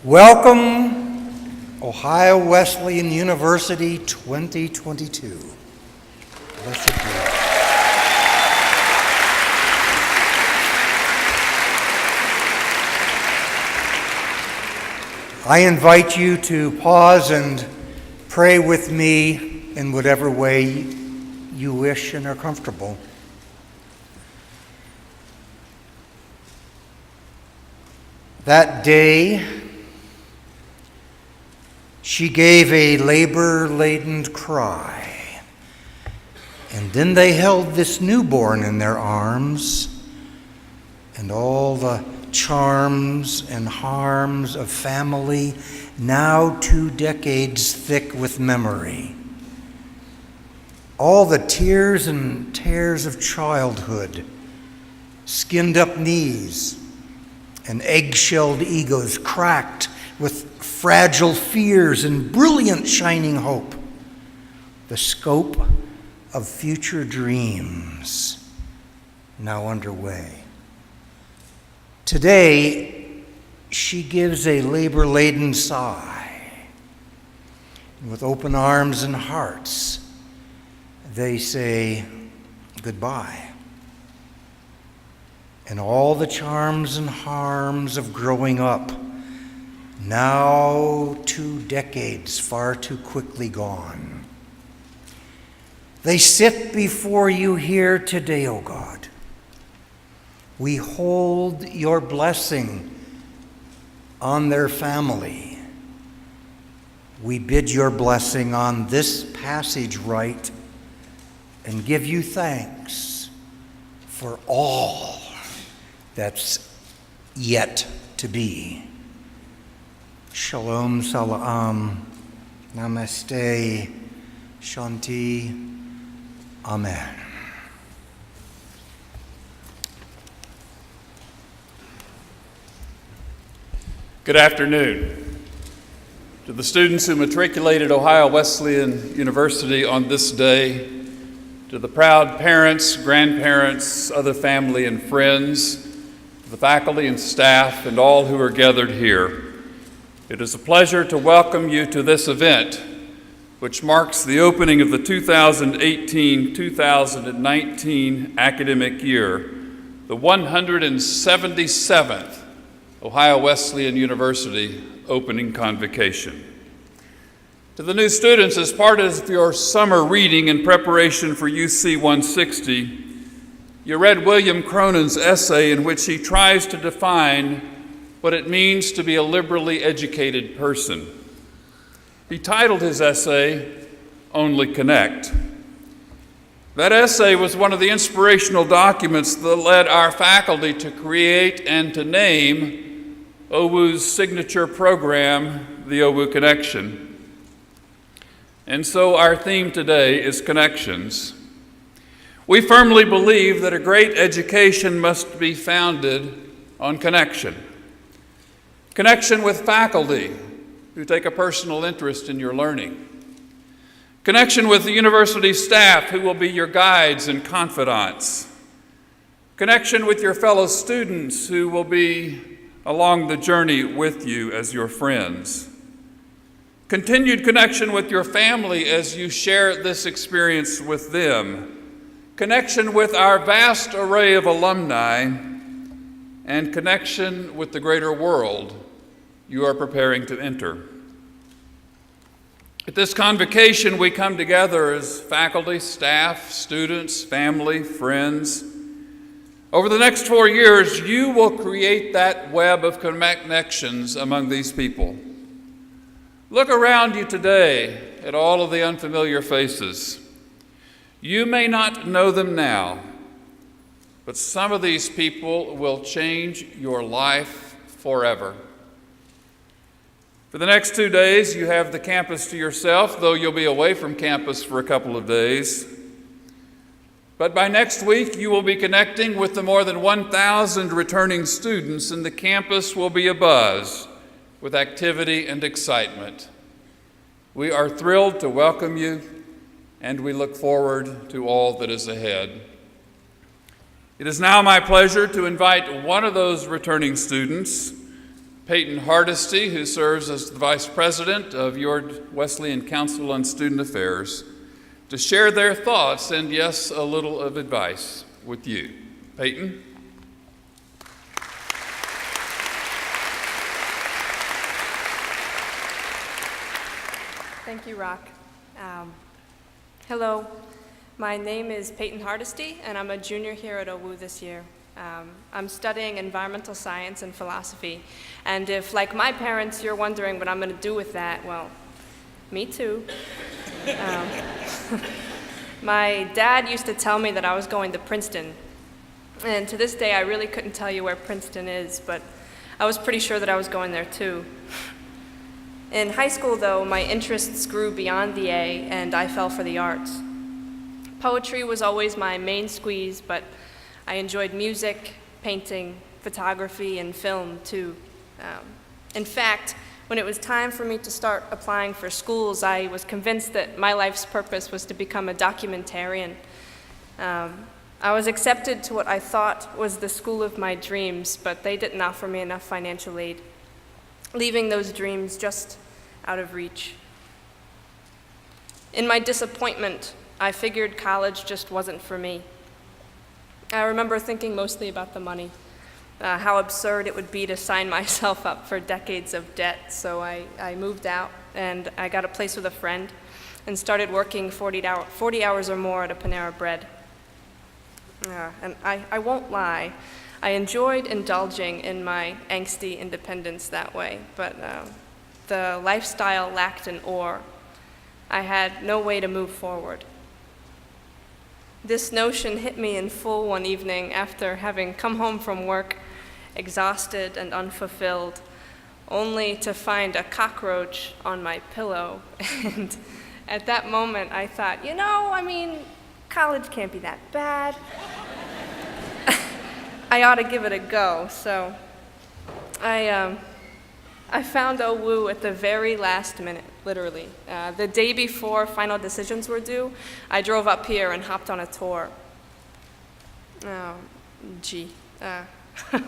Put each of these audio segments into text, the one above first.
Welcome, Ohio Wesleyan University 2022. Blessed be. I invite you to pause and pray with me in whatever way you wish and are comfortable. That day, she gave a labor-laden cry, and then they held this newborn in their arms, and all the charms and harms of family, now 2 decades thick with memory. All the tears and tears of childhood, skinned-up knees, and egg-shelled egos cracked with fragile fears and brilliant shining hope, the scope of future dreams now underway. Today, she gives a labor-laden sigh, and with open arms and hearts, they say goodbye. And all the charms and harms of growing up, now 2 decades far too quickly gone. They sit before you here today, O God. We hold your blessing on their family. We bid your blessing on this passage rite and give you thanks for all that's yet to be. Shalom, salam, namaste, shanti, amen. Good afternoon. To the students who matriculated Ohio Wesleyan University on this day, to the proud parents, grandparents, other family and friends, to the faculty and staff, and all who are gathered here, it is a pleasure to welcome you to this event, which marks the opening of the 2018-2019 academic year, the 177th Ohio Wesleyan University opening convocation. To the new students, as part of your summer reading in preparation for UC 160, you read William Cronin's essay in which he tries to define what it means to be a liberally educated person. He titled his essay, Only Connect. That essay was one of the inspirational documents that led our faculty to create and to name OWU's signature program, the OWU Connection. And so our theme today is connections. We firmly believe that a great education must be founded on connection. Connection with faculty who take a personal interest in your learning. Connection with the university staff who will be your guides and confidants. Connection with your fellow students who will be along the journey with you as your friends. Continued connection with your family as you share this experience with them. Connection with our vast array of alumni, and connection with the greater world you are preparing to enter. At this convocation, we come together as faculty, staff, students, family, friends. Over the next 4 years, you will create that web of connections among these people. Look around you today at all of the unfamiliar faces. You may not know them now, but some of these people will change your life forever. For the next 2 days, you have the campus to yourself, though you'll be away from campus for a couple of days. But by next week, you will be connecting with the more than 1,000 returning students, and the campus will be abuzz with activity and excitement. We are thrilled to welcome you, and we look forward to all that is ahead. It is now my pleasure to invite one of those returning students Peyton Hardesty, who serves as the Vice President of your Wesleyan Council on Student Affairs, to share their thoughts and, yes, a little of advice with you. Peyton? Thank you, Rock. Hello, my name is Peyton Hardesty, and I'm a junior here at OWU this year. I'm studying environmental science and philosophy, and if, like my parents, you're wondering what I'm going to do with that, well, me too. My dad used to tell me that I was going to Princeton, and to this day I really couldn't tell you where Princeton is, but I was pretty sure that I was going there too. In high school, though, my interests grew beyond the A, and I fell for the arts. Poetry was always my main squeeze, but I enjoyed music, painting, photography, and film, too. In fact, when it was time for me to start applying for schools, I was convinced that my life's purpose was to become a documentarian. I was accepted to what I thought was the school of my dreams, but they didn't offer me enough financial aid, leaving those dreams just out of reach. In my disappointment, I figured college just wasn't for me. I remember thinking mostly about the money, how absurd it would be to sign myself up for decades of debt, so I moved out and I got a place with a friend and started working 40 hours or more at a Panera Bread. And I won't lie, I enjoyed indulging in my angsty independence that way, but the lifestyle lacked an oar. I had no way to move forward. This notion hit me in full one evening after having come home from work, exhausted and unfulfilled, only to find a cockroach on my pillow. And at that moment, I thought, college can't be that bad. I ought to give it a go. So I found OWU at the very last minute, literally. The day before final decisions were due, I drove up here and hopped on a tour.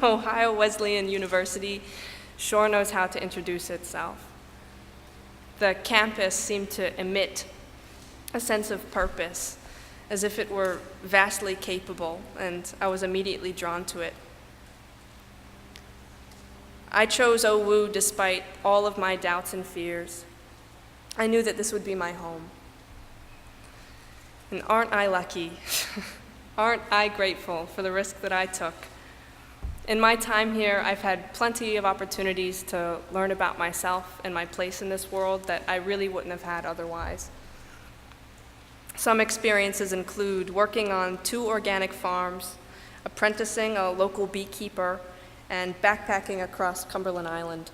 Ohio Wesleyan University sure knows how to introduce itself. The campus seemed to emit a sense of purpose, as if it were vastly capable, and I was immediately drawn to it. I chose OWU despite all of my doubts and fears. I knew that this would be my home. And aren't I lucky? Aren't I grateful for the risk that I took? In my time here, I've had plenty of opportunities to learn about myself and my place in this world that I really wouldn't have had otherwise. Some experiences include working on 2 organic farms, apprenticing a local beekeeper, and backpacking across Cumberland Island.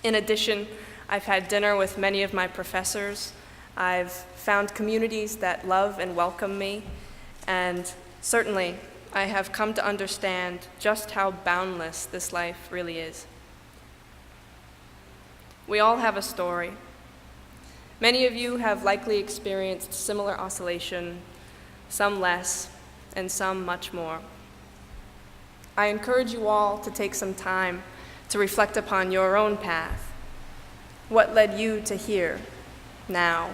In addition, I've had dinner with many of my professors. I've found communities that love and welcome me, and certainly I have come to understand just how boundless this life really is. We all have a story. Many of you have likely experienced similar oscillation, some less, and some much more. I encourage you all to take some time to reflect upon your own path. What led you to here, now,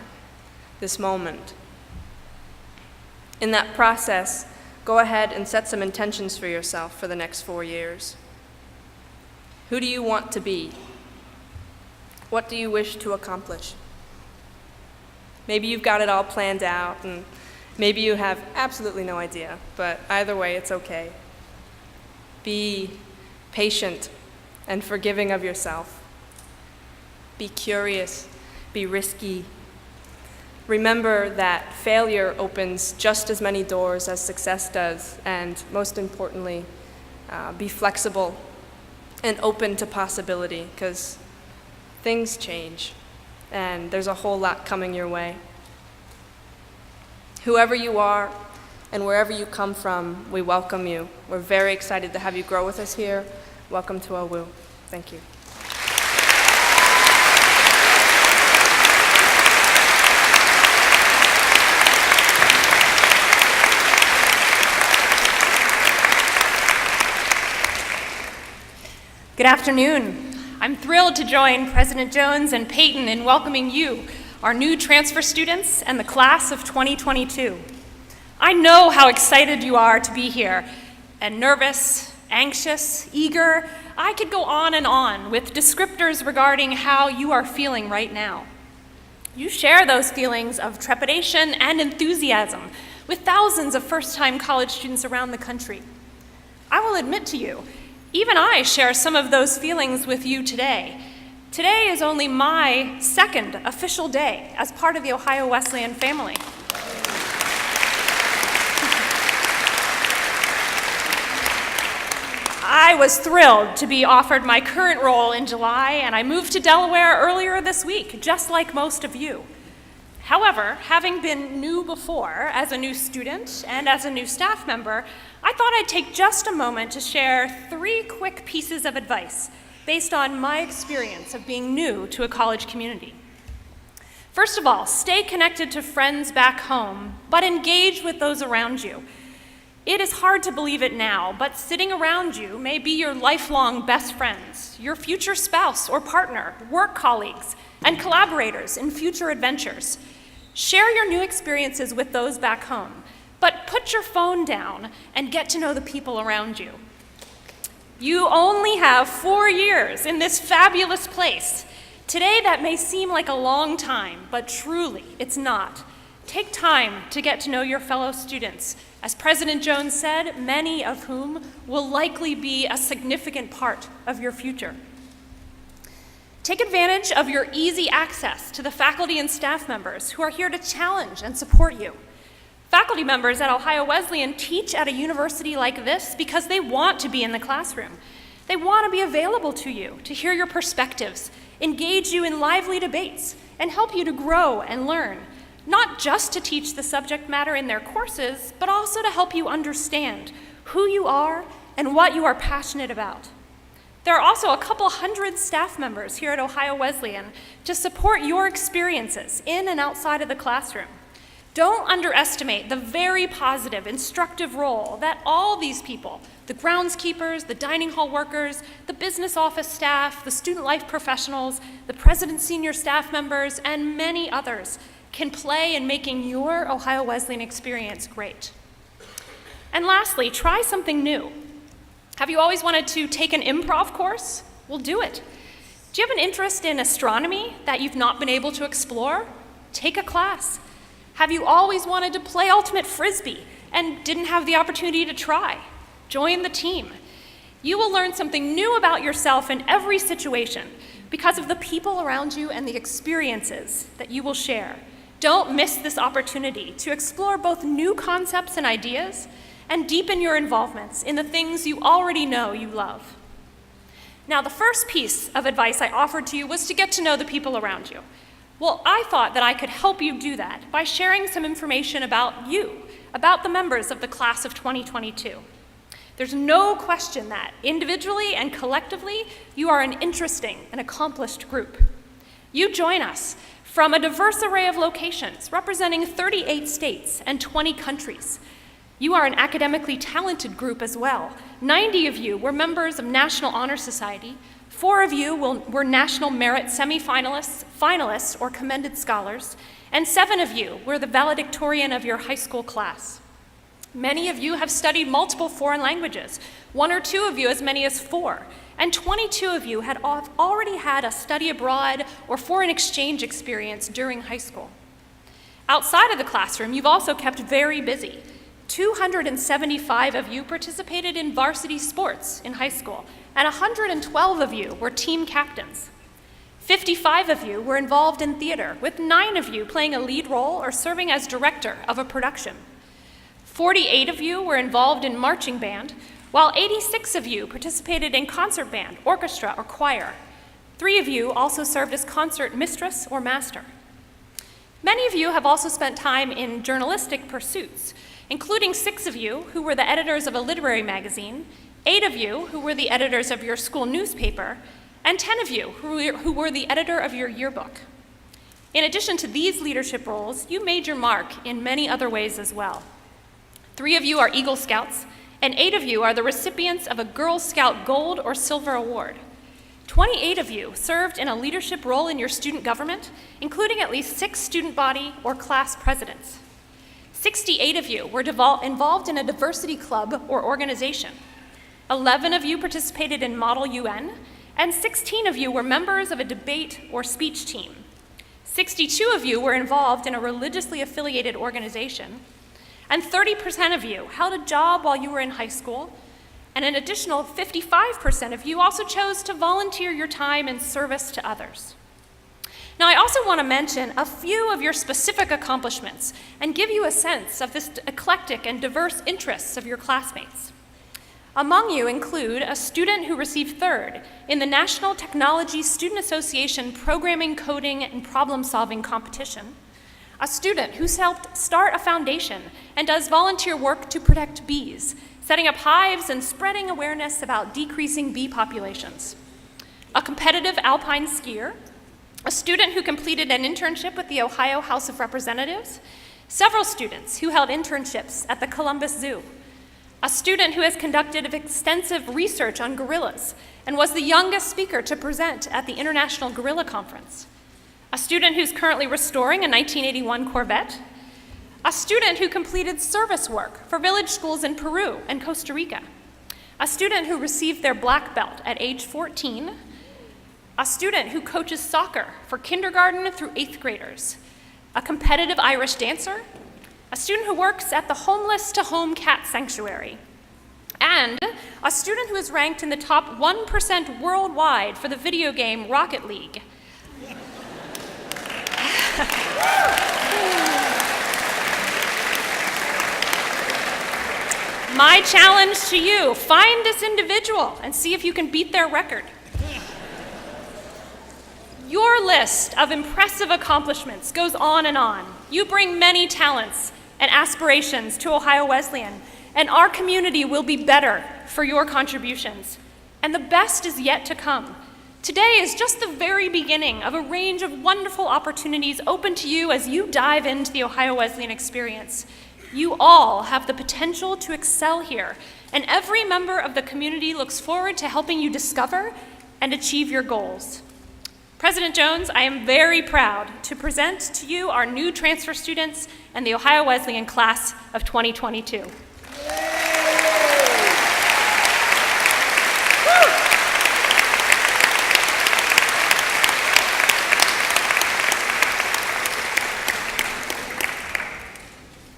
this moment? In that process, go ahead and set some intentions for yourself for the next 4 years. Who do you want to be? What do you wish to accomplish? Maybe you've got it all planned out, and maybe you have absolutely no idea, but either way, it's okay. Be patient and forgiving of yourself. Be curious, be risky. Remember that failure opens just as many doors as success does, and most importantly, be flexible and open to possibility, because things change, and there's a whole lot coming your way. Whoever you are, and wherever you come from, we welcome you. We're very excited to have you grow with us here. Welcome to OWU. Thank you. Good afternoon. I'm thrilled to join President Jones and Peyton in welcoming you, our new transfer students and the class of 2022. I know how excited you are to be here, and nervous, anxious, eager. I could go on with descriptors regarding how you are feeling right now. You share those feelings of trepidation and enthusiasm with thousands of first-time college students around the country. I will admit to you, even I share some of those feelings with you today. Today is only my second official day as part of the Ohio Wesleyan family. I was thrilled to be offered my current role in July, and I moved to Delaware earlier this week, just like most of you. However, having been new before as a new student and as a new staff member, I thought I'd take just a moment to share 3 quick pieces of advice based on my experience of being new to a college community. First of all, stay connected to friends back home, but engage with those around you. It is hard to believe it now, but sitting around you may be your lifelong best friends, your future spouse or partner, work colleagues, and collaborators in future adventures. Share your new experiences with those back home, but put your phone down and get to know the people around you. You only have 4 years in this fabulous place. Today that may seem like a long time, but truly it's not. Take time to get to know your fellow students. As President Jones said, many of whom will likely be a significant part of your future. Take advantage of your easy access to the faculty and staff members who are here to challenge and support you. Faculty members at Ohio Wesleyan teach at a university like this because they want to be in the classroom. They want to be available to you, to hear your perspectives, engage you in lively debates, and help you to grow and learn, not just to teach the subject matter in their courses, but also to help you understand who you are and what you are passionate about. There are also a couple hundred staff members here at Ohio Wesleyan to support your experiences in and outside of the classroom. Don't underestimate the very positive, instructive role that all these people, the groundskeepers, the dining hall workers, the business office staff, the student life professionals, the president's senior staff members, and many others can play in making your Ohio Wesleyan experience great. And lastly, try something new. Have you always wanted to take an improv course? Well, do it. Do you have an interest in astronomy that you've not been able to explore? Take a class. Have you always wanted to play ultimate frisbee and didn't have the opportunity to try? Join the team. You will learn something new about yourself in every situation because of the people around you and the experiences that you will share. Don't miss this opportunity to explore both new concepts and ideas and deepen your involvements in the things you already know you love. Now, the first piece of advice I offered to you was to get to know the people around you. Well, I thought that I could help you do that by sharing some information about you, about the members of the class of 2022. There's no question that, individually and collectively, you are an interesting and accomplished group. You join us from a diverse array of locations, representing 38 states and 20 countries. You are an academically talented group as well. 90 of you were members of National Honor Society. 4 of you were National Merit semifinalists, finalists, or commended scholars. And 7 of you were the valedictorian of your high school class. Many of you have studied multiple foreign languages. 1 or 2 of you as many as 4. And 22 of you had already had a study abroad or foreign exchange experience during high school. Outside of the classroom, you've also kept very busy. 275 of you participated in varsity sports in high school, and 112 of you were team captains. 55 of you were involved in theater, with 9 of you playing a lead role or serving as director of a production. 48 of you were involved in marching band, while 86 of you participated in concert band, orchestra, or choir. 3 of you also served as concert mistress or master. Many of you have also spent time in journalistic pursuits, including 6 of you who were the editors of a literary magazine, 8 of you who were the editors of your school newspaper, and 10 of you who were the editor of your yearbook. In addition to these leadership roles, you made your mark in many other ways as well. 3 of you are Eagle Scouts, and 8 of you are the recipients of a Girl Scout Gold or Silver Award. 28 of you served in a leadership role in your student government, including at least 6 student body or class presidents. 68 of you were involved in a diversity club or organization. 11 of you participated in Model UN, and 16 of you were members of a debate or speech team. 62 of you were involved in a religiously affiliated organization, and 30% of you held a job while you were in high school, and an additional 55% of you also chose to volunteer your time in service to others. Now, I also want to mention a few of your specific accomplishments and give you a sense of this eclectic and diverse interests of your classmates. Among you include a student who received 3rd in the National Technology Student Association Programming, Coding, and Problem-Solving Competition, a student who's helped start a foundation and does volunteer work to protect bees, setting up hives and spreading awareness about decreasing bee populations, a competitive alpine skier, a student who completed an internship with the Ohio House of Representatives, several students who held internships at the Columbus Zoo, a student who has conducted extensive research on gorillas and was the youngest speaker to present at the International Gorilla Conference, a student who's currently restoring a 1981 Corvette, a student who completed service work for village schools in Peru and Costa Rica, a student who received their black belt at age 14, a student who coaches soccer for kindergarten through 8th graders, a competitive Irish dancer, a student who works at the Homeless to Home Cat Sanctuary, and a student who is ranked in the top 1% worldwide for the video game Rocket League. My challenge to you, find this individual and see if you can beat their record. Your list of impressive accomplishments goes on and on. You bring many talents and aspirations to Ohio Wesleyan, and our community will be better for your contributions. And the best is yet to come. Today is just the very beginning of a range of wonderful opportunities open to you as you dive into the Ohio Wesleyan experience. You all have the potential to excel here, and every member of the community looks forward to helping you discover and achieve your goals. President Jones, I am very proud to present to you our new transfer students and the Ohio Wesleyan class of 2022.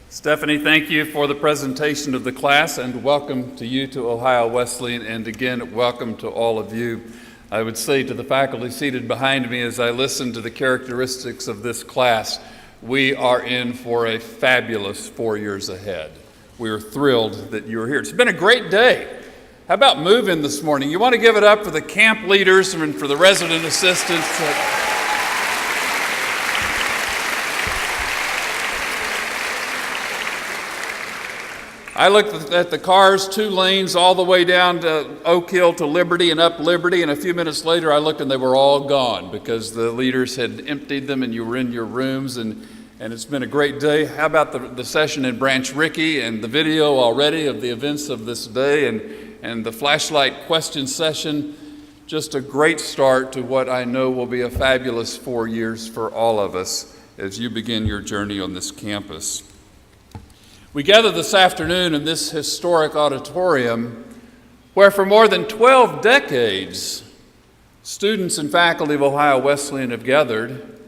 Stephanie, thank you for the presentation of the class, and welcome to you to Ohio Wesleyan, and again, welcome to all of you. I would say to the faculty seated behind me as I listen to the characteristics of this class, we are in for a fabulous 4 years ahead. We are thrilled that you are here. It's been a great day. How about move-in this morning? You want to give it up for the camp leaders and for the resident assistants. I looked at the cars, 2 lanes all the way down to Oak Hill to Liberty and up Liberty, and a few minutes later I looked and they were all gone because the leaders had emptied them and you were in your rooms, and it's been a great day. How about the session in Branch Rickey and the video already of the events of this day and the flashlight question session? Just a great start to what I know will be a fabulous 4 years for all of us as you begin your journey on this campus. We gather this afternoon in this historic auditorium where for more than 12 decades, students and faculty of Ohio Wesleyan have gathered,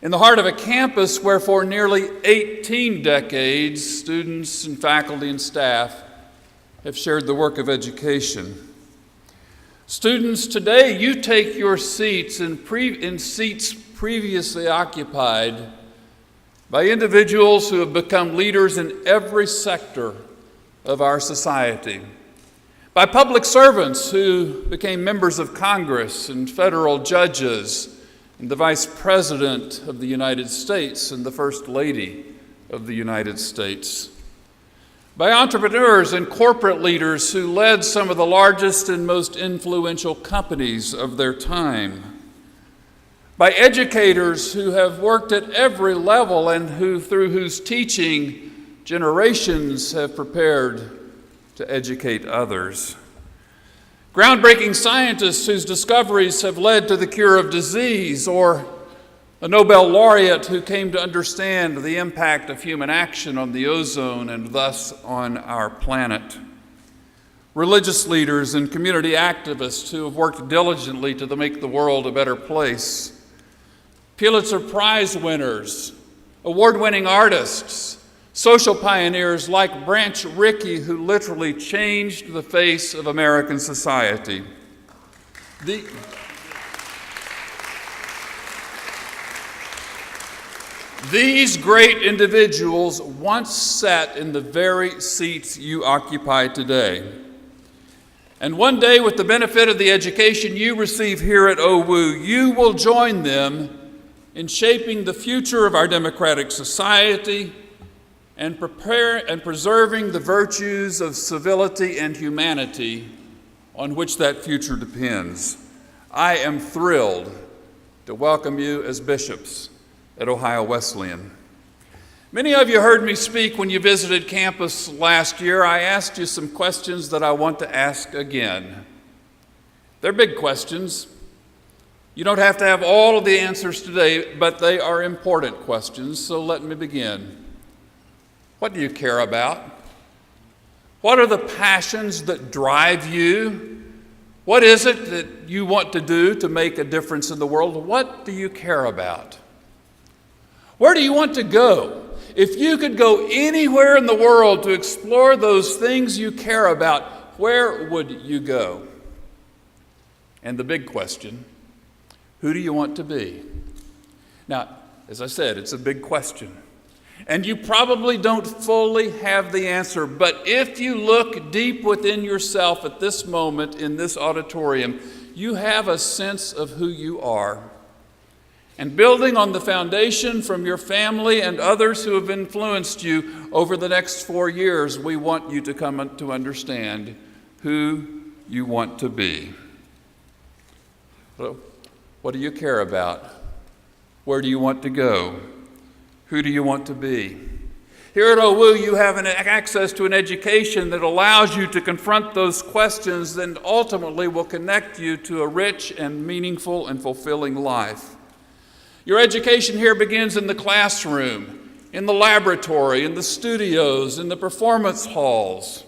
in the heart of a campus where for nearly 18 decades, students and faculty and staff have shared the work of education. Students, today you take your seats in seats previously occupied by individuals who have become leaders in every sector of our society, by public servants who became members of Congress and federal judges, and the Vice President of the United States and the First Lady of the United States, by entrepreneurs and corporate leaders who led some of the largest and most influential companies of their time, by educators who have worked at every level and through whose teaching generations have prepared to educate others. Groundbreaking scientists whose discoveries have led to the cure of disease, or a Nobel laureate who came to understand the impact of human action on the ozone and thus on our planet. Religious leaders and community activists who have worked diligently to make the world a better place. Pulitzer Prize winners, award-winning artists, social pioneers like Branch Rickey, who literally changed the face of American society. These great individuals once sat in the very seats you occupy today. And one day, with the benefit of the education you receive here at OWU, you will join them in shaping the future of our democratic society and preserving the virtues of civility and humanity on which that future depends. I am thrilled to welcome you as bishops at Ohio Wesleyan. Many of you heard me speak when you visited campus last year. I asked you some questions that I want to ask again. They're big questions. You don't have to have all of the answers today, but they are important questions, so let me begin. What do you care about? What are the passions that drive you? What is it that you want to do to make a difference in the world? What do you care about? Where do you want to go? If you could go anywhere in the world to explore those things you care about, where would you go? And the big question, who do you want to be? Now, as I said, it's a big question. And you probably don't fully have the answer, but if you look deep within yourself at this moment in this auditorium, you have a sense of who you are. And building on the foundation from your family and others who have influenced you over the next 4 years, we want you to come to understand who you want to be. So, what do you care about? Where do you want to go? Who do you want to be? Here at OWU, you have access to an education that allows you to confront those questions and ultimately will connect you to a rich and meaningful and fulfilling life. Your education here begins in the classroom, in the laboratory, in the studios, in the performance halls,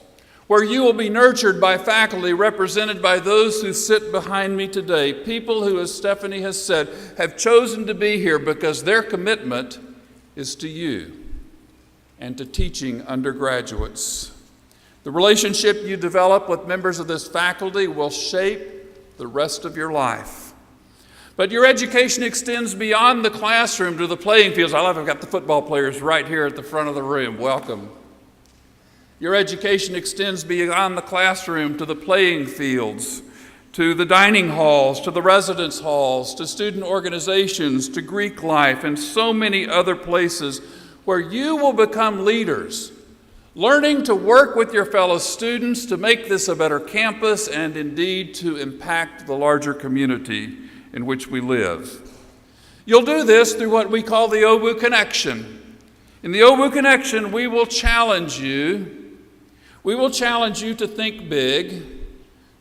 where you will be nurtured by faculty represented by those who sit behind me today, people who, as Stephanie has said, have chosen to be here because their commitment is to you and to teaching undergraduates. The relationship you develop with members of this faculty will shape the rest of your life. But your education extends beyond the classroom to the playing fields. I love I've got the football players right here at the front of the room. Welcome. Your education extends beyond the classroom to the playing fields, to the dining halls, to the residence halls, to student organizations, to Greek life, and so many other places where you will become leaders, learning to work with your fellow students to make this a better campus and indeed to impact the larger community in which we live. You'll do this through what we call the OWU Connection. In the OWU Connection, we will challenge you. We will challenge you to think big,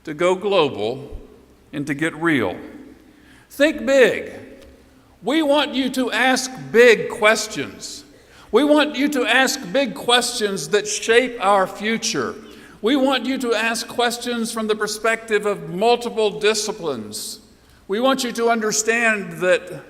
to go global, and to get real. Think big. We want you to ask big questions. We want you to ask big questions that shape our future. We want you to ask questions from the perspective of multiple disciplines. We want you to understand that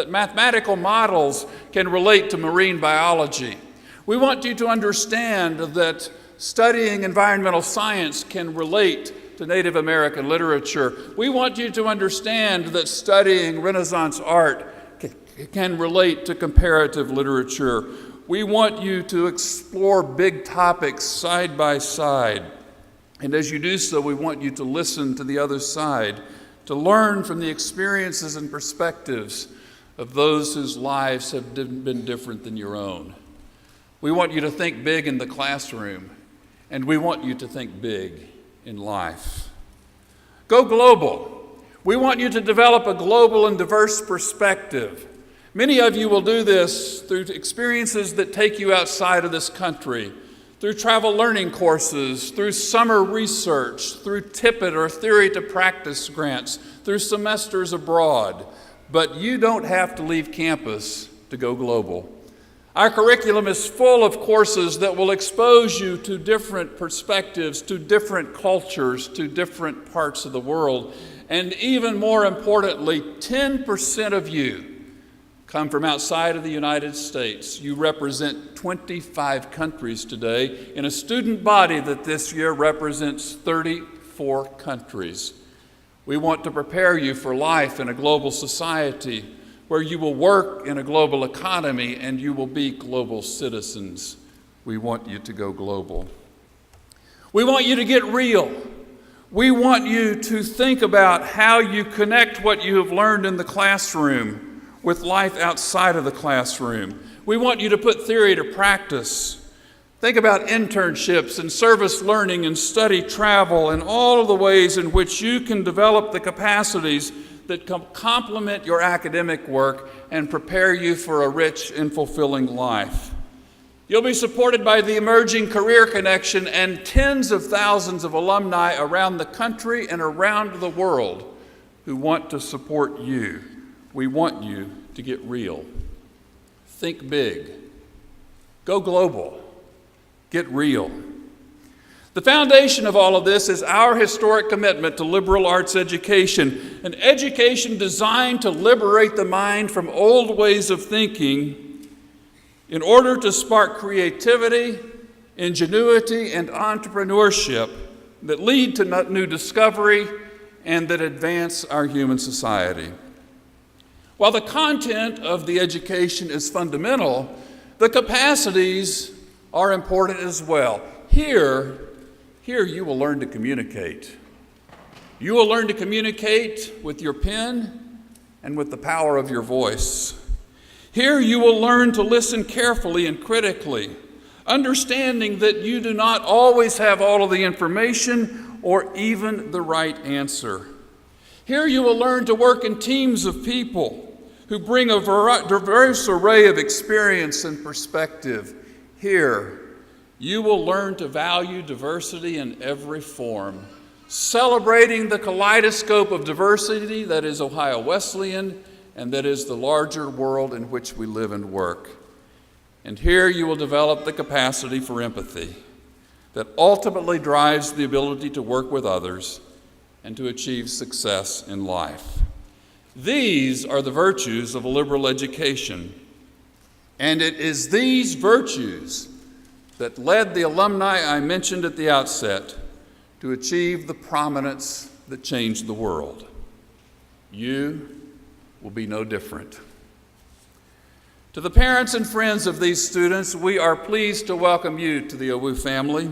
mathematical models can relate to marine biology. We want you to understand that studying environmental science can relate to Native American literature. We want you to understand that studying Renaissance art can relate to comparative literature. We want you to explore big topics side by side. And as you do so, we want you to listen to the other side, to learn from the experiences and perspectives of those whose lives have been different than your own. We want you to think big in the classroom, and we want you to think big in life. Go global. We want you to develop a global and diverse perspective. Many of you will do this through experiences that take you outside of this country, through travel learning courses, through summer research, through Tippett or Theory to Practice grants, through semesters abroad. But you don't have to leave campus to go global. Our curriculum is full of courses that will expose you to different perspectives, to different cultures, to different parts of the world. And even more importantly, 10% of you come from outside of the United States. You represent 25 countries today in a student body that this year represents 34 countries. We want to prepare you for life in a global society where you will work in a global economy and you will be global citizens. We want you to go global. We want you to get real. We want you to think about how you connect what you have learned in the classroom with life outside of the classroom. We want you to put theory to practice. Think about internships and service learning and study travel and all of the ways in which you can develop the capacities that complement your academic work and prepare you for a rich and fulfilling life. You'll be supported by the Emerging Career Connection and tens of thousands of alumni around the country and around the world who want to support you. We want you to get real. Think big. Go global. Get real. The foundation of all of this is our historic commitment to liberal arts education, an education designed to liberate the mind from old ways of thinking in order to spark creativity, ingenuity, and entrepreneurship that lead to new discovery and that advance our human society. While the content of the education is fundamental, the capacities are important as well. Here you will learn to communicate. You will learn to communicate with your pen and with the power of your voice. Here you will learn to listen carefully and critically, understanding that you do not always have all of the information or even the right answer. Here you will learn to work in teams of people who bring a diverse array of experience and perspective. Here, you will learn to value diversity in every form, celebrating the kaleidoscope of diversity that is Ohio Wesleyan and that is the larger world in which we live and work. And here you will develop the capacity for empathy that ultimately drives the ability to work with others and to achieve success in life. These are the virtues of a liberal education, and it is these virtues that led the alumni I mentioned at the outset to achieve the prominence that changed the world. You will be no different. To the parents and friends of these students, we are pleased to welcome you to the OU family.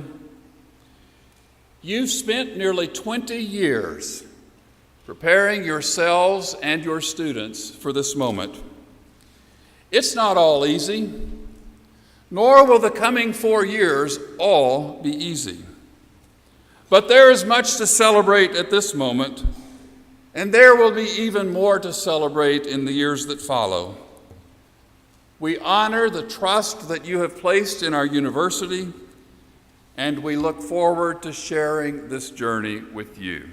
You've spent nearly 20 years preparing yourselves and your students for this moment. It's not all easy, nor will the coming 4 years all be easy. But there is much to celebrate at this moment, and there will be even more to celebrate in the years that follow. We honor the trust that you have placed in our university, and we look forward to sharing this journey with you.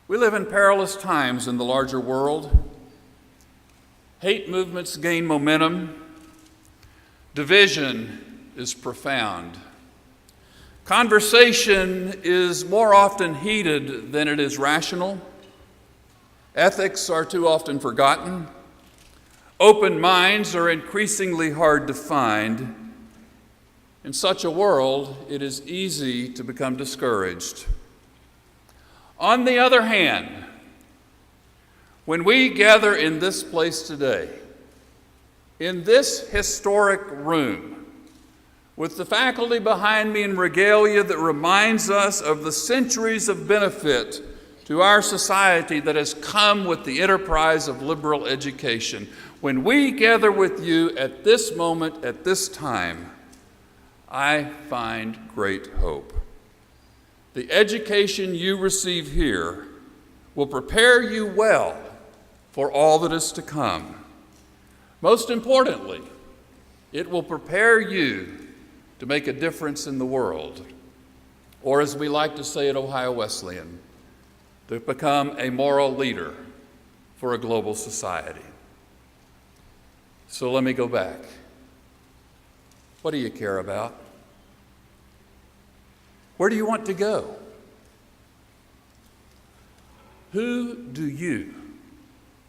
We live in perilous times in the larger world. Hate movements gain momentum. Division is profound. Conversation is more often heated than it is rational. Ethics are too often forgotten. Open minds are increasingly hard to find. In such a world, it is easy to become discouraged. On the other hand, when we gather in this place today, in this historic room, with the faculty behind me in regalia that reminds us of the centuries of benefit to our society that has come with the enterprise of liberal education, when we gather with you at this moment, at this time, I find great hope. The education you receive here will prepare you well for all that is to come. Most importantly, It will prepare you to make a difference in the world, or as we like to say at Ohio Wesleyan, to become a moral leader for a global society. So let me go back. What do you care about? Where do you want to go? Who do you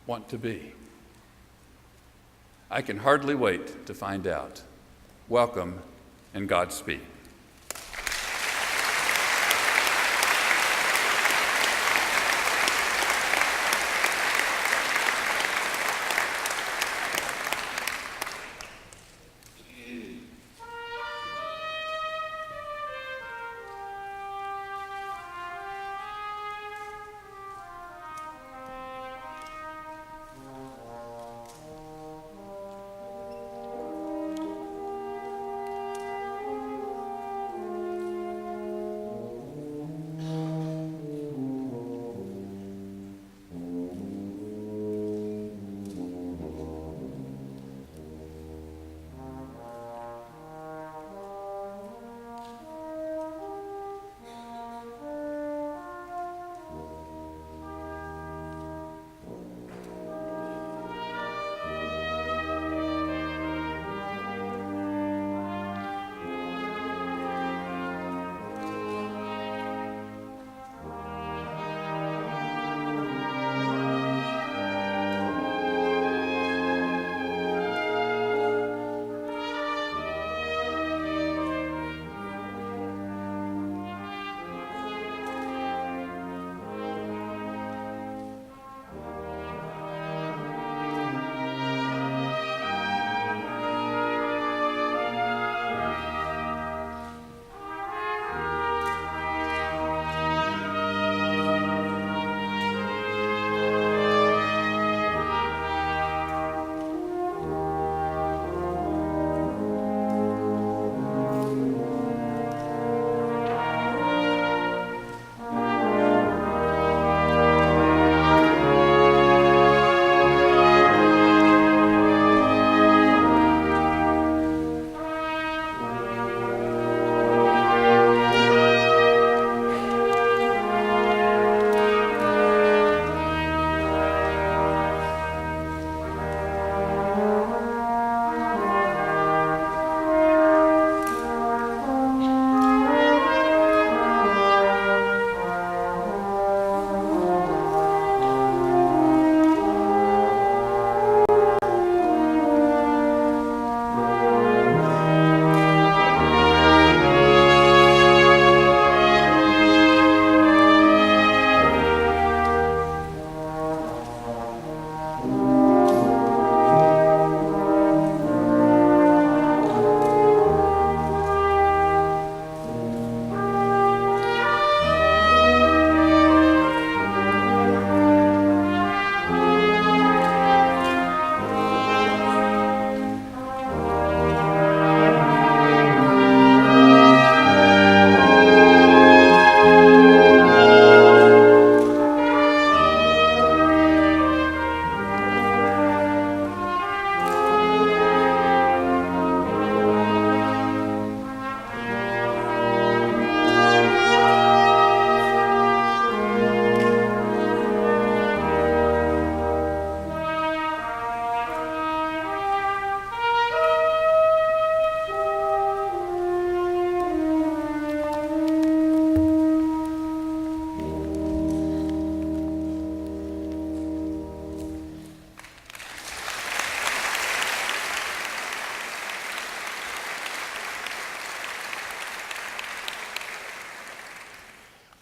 want to be? I can hardly wait to find out. Welcome and Godspeed.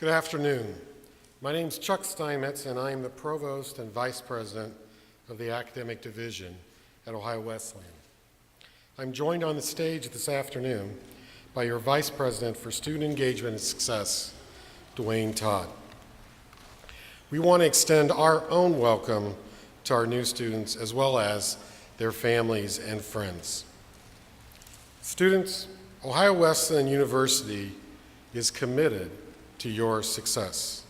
Good afternoon. My name is Chuck Steinmetz, and I am the Provost and Vice President of the Academic Division at Ohio Wesleyan. I'm joined on the stage this afternoon by your Vice President for Student Engagement and Success, Dwayne Todd. We want to extend our own welcome to our new students as well as their families and friends. Students, Ohio Wesleyan University is committed to your success.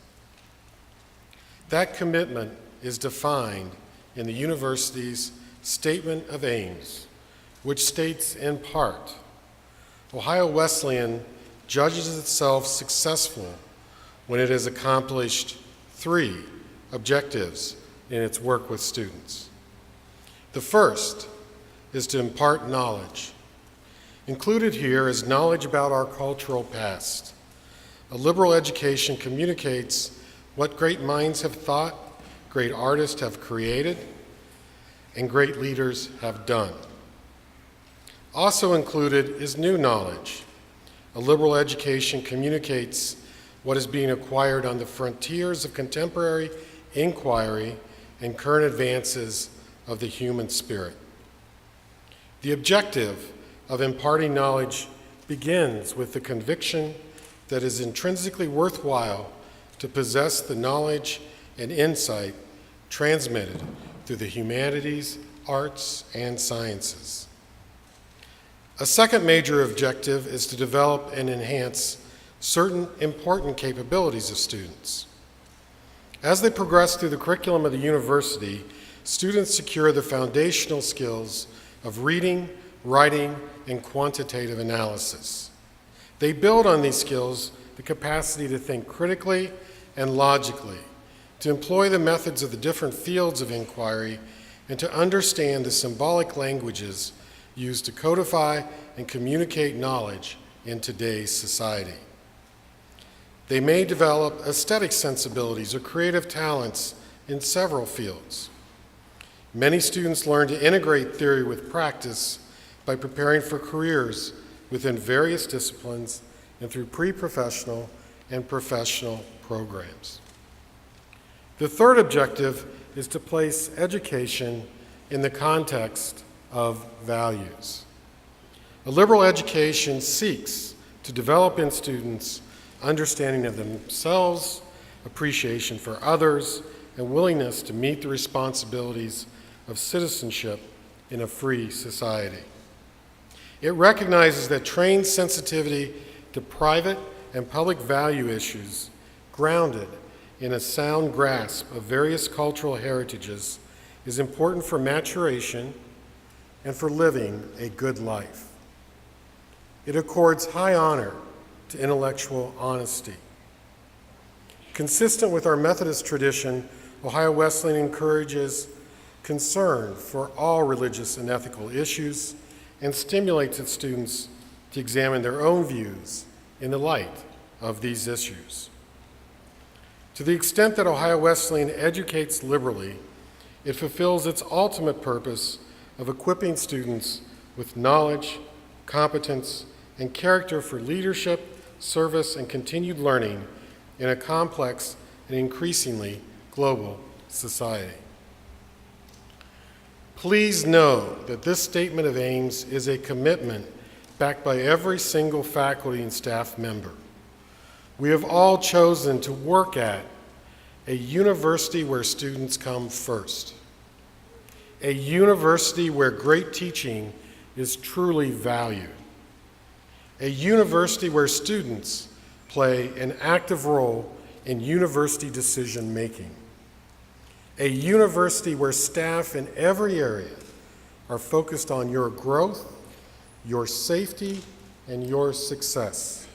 That commitment is defined in the university's Statement of Aims, which states in part, Ohio Wesleyan judges itself successful when it has accomplished 3 objectives in its work with students. The first is to impart knowledge. Included here is knowledge about our cultural past. A liberal education communicates what great minds have thought, great artists have created, and great leaders have done. Also included is new knowledge. A liberal education communicates what is being acquired on the frontiers of contemporary inquiry and current advances of the human spirit. The objective of imparting knowledge begins with the conviction that it is intrinsically worthwhile to possess the knowledge and insight transmitted through the humanities, arts, and sciences. A second major objective is to develop and enhance certain important capabilities of students. As they progress through the curriculum of the university, students secure the foundational skills of reading, writing, and quantitative analysis. They build on these skills the capacity to think critically and logically, to employ the methods of the different fields of inquiry, and to understand the symbolic languages used to codify and communicate knowledge in today's society. They may develop aesthetic sensibilities or creative talents in several fields. Many students learn to integrate theory with practice by preparing for careers within various disciplines and through pre-professional and professional programs. The third objective is to place education in the context of values. A liberal education seeks to develop in students understanding of themselves, appreciation for others, and willingness to meet the responsibilities of citizenship in a free society. It recognizes that trained sensitivity to private and public value issues grounded in a sound grasp of various cultural heritages is important for maturation and for living a good life. It accords high honor to intellectual honesty. Consistent with our Methodist tradition, Ohio Wesleyan encourages concern for all religious and ethical issues and stimulates its students to examine their own views in the light of these issues. To the extent that Ohio Wesleyan educates liberally, it fulfills its ultimate purpose of equipping students with knowledge, competence, and character for leadership, service, and continued learning in a complex and increasingly global society. Please know that this statement of aims is a commitment backed by every single faculty and staff member. We have all chosen to work at a university where students come first, a university where great teaching is truly valued, a university where students play an active role in university decision making, a university where staff in every area are focused on your growth, your safety, and your success,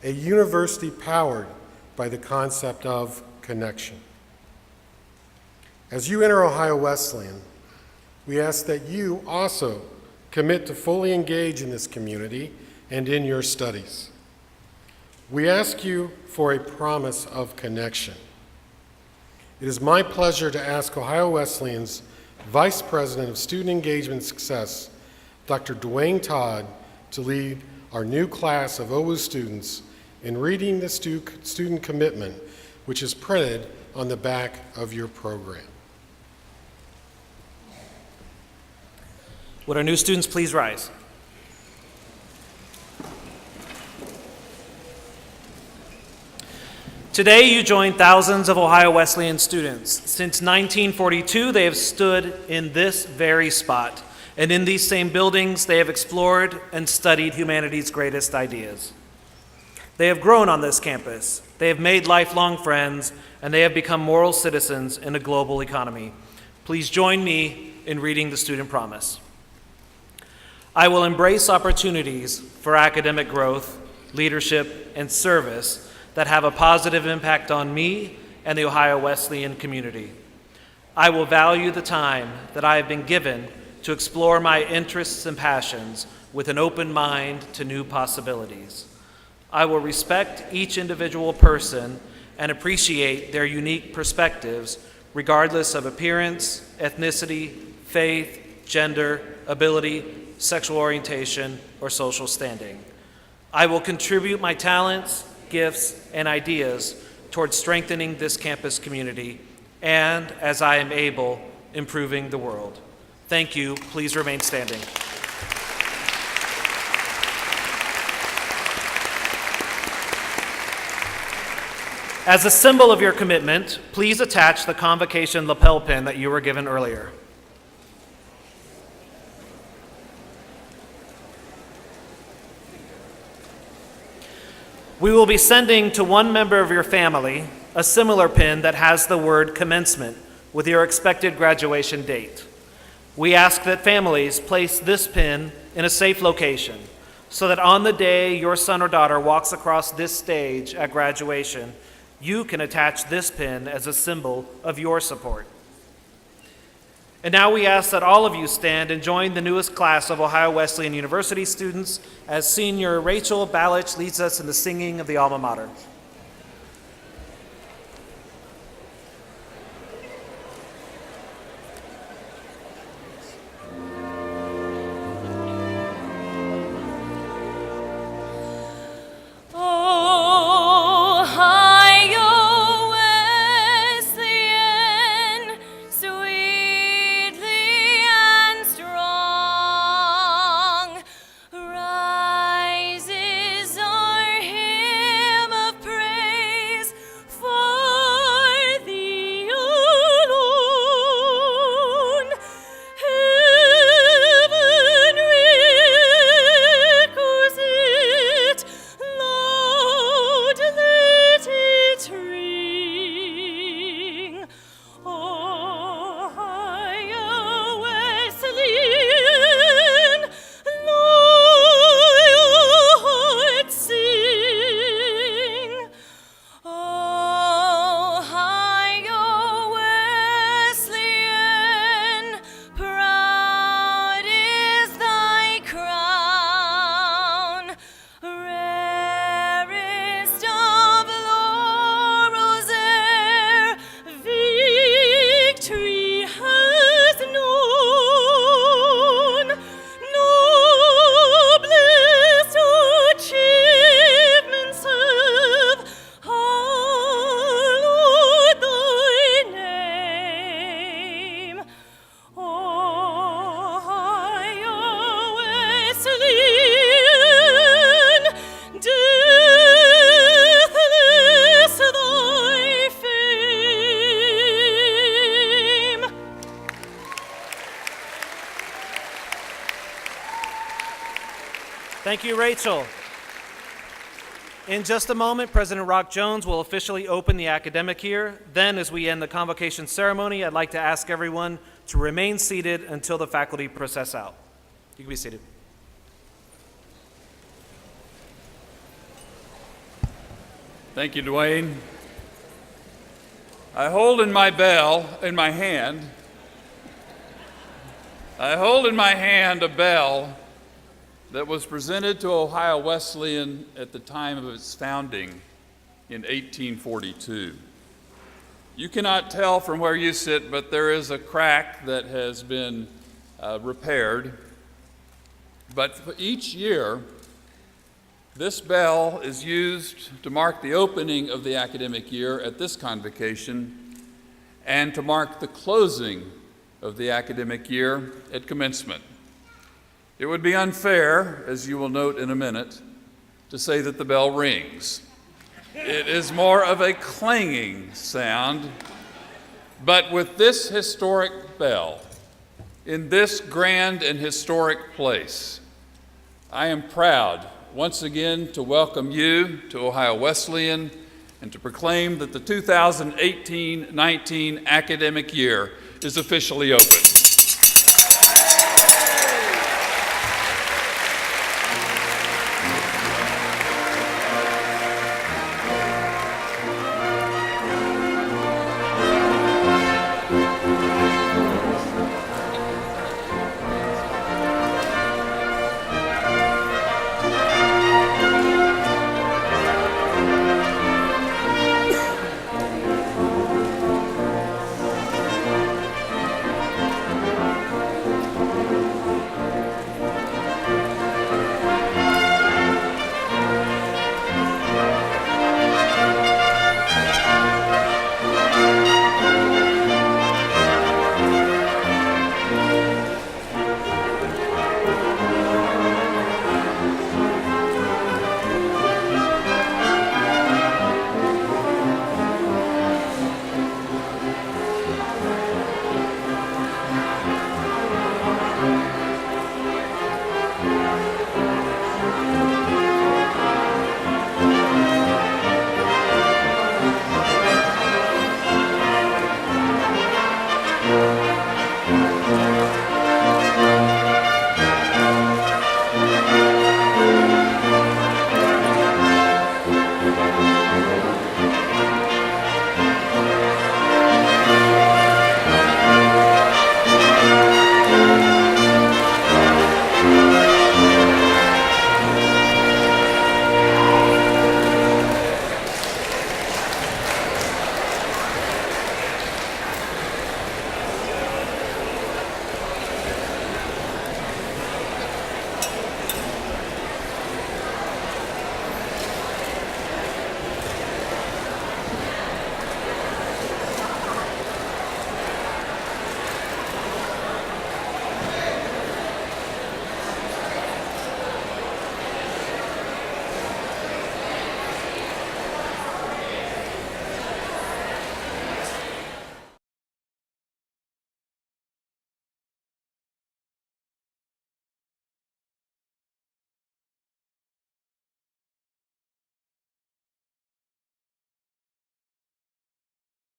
a university powered by the concept of connection. As you enter Ohio Wesleyan, we ask that you also commit to fully engage in this community and in your studies. We ask you for a promise of connection. It is my pleasure to ask Ohio Wesleyan's Vice President of Student Engagement Success, Dr. Dwayne Todd, to lead our new class of OWU students in reading the student commitment, which is printed on the back of your program. Would our new students please rise? Today you join thousands of Ohio Wesleyan students. Since 1942, they have stood in this very spot, and in these same buildings, they have explored and studied humanity's greatest ideas. They have grown on this campus. They have made lifelong friends, and they have become moral citizens in a global economy. Please join me in reading the student promise. I will embrace opportunities for academic growth, leadership, and service that have a positive impact on me and the Ohio Wesleyan community. I will value the time that I have been given to explore my interests and passions with an open mind to new possibilities. I will respect each individual person and appreciate their unique perspectives regardless of appearance, ethnicity, faith, gender, ability, sexual orientation, or social standing. I will contribute my talents, gifts, and ideas towards strengthening this campus community and, as I am able, improving the world. Thank you. Please remain standing. As a symbol of your commitment, please attach the Convocation lapel pin that you were given earlier. We will be sending to one member of your family a similar pin that has the word commencement with your expected graduation date. We ask that families place this pin in a safe location so that on the day your son or daughter walks across this stage at graduation, you can attach this pin as a symbol of your support. And now we ask that all of you stand and join the newest class of Ohio Wesleyan University students as Senior Rachel Balich leads us in the singing of the Alma Mater. Thank you, Rachel. In just a moment, President Rock Jones will officially open the academic year. Then, as we end the convocation ceremony, I'd like to ask everyone to remain seated until the faculty process out. You can be seated. Thank you, Dwayne. I hold in my hand a bell that was presented to Ohio Wesleyan at the time of its founding in 1842. You cannot tell from where you sit, but there is a crack that has been repaired. But for each year, this bell is used to mark the opening of the academic year at this convocation and to mark the closing of the academic year at commencement. It would be unfair, as you will note in a minute, to say that the bell rings. It is more of a clanging sound, but with this historic bell, in this grand and historic place, I am proud once again to welcome you to Ohio Wesleyan and to proclaim that the 2018-19 academic year is officially open.